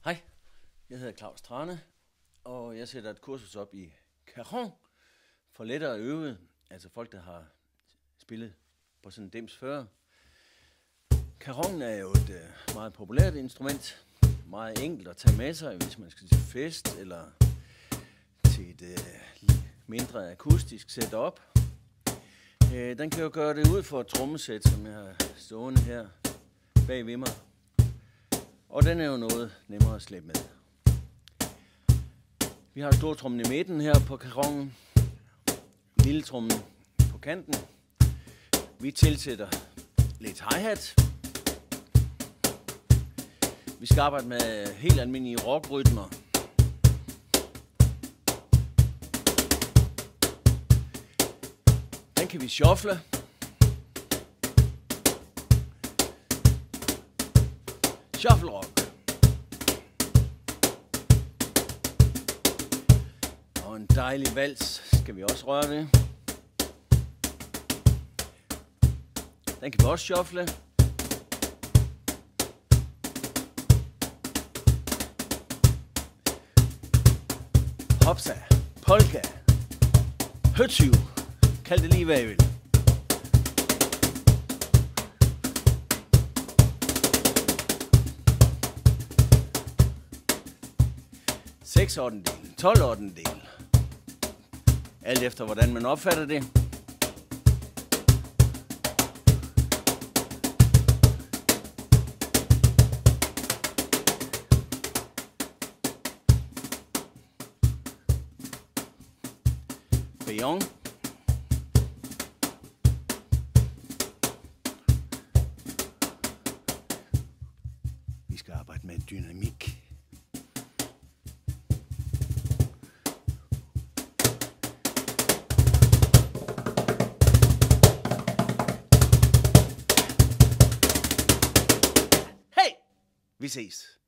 Hej, jeg hedder Claus Trane, og jeg sætter et kursus op i cajon for lettere øvede, altså folk, der har spillet på sådan en dims før. Cajon er jo et meget populært instrument, meget enkelt at tage med sig, hvis man skal til fest eller til et mindre akustisk setup. Den kan jo gøre det ud for et trommesæt, som jeg har stående her bag ved mig. Og den er jo noget nemmere at slæbe med. Vi har stortrommen i midten her på cajonen, lilletrommen på kanten. Vi tilsætter lidt hi-hat. Vi skal arbejde med helt almindelige rockrytmer. Den kan vi shuffle. Shuffle rock. Og en dejlig vals skal vi også røre ved. Den kan vi også shuffle. Hopsa, polka, høtyv, kald det lige hvad I vil. Seks ottendel, 12 ottendel. Alt efter hvordan man opfatter det. Beyond. Vi skal arbejde med dynamik. Vi ses.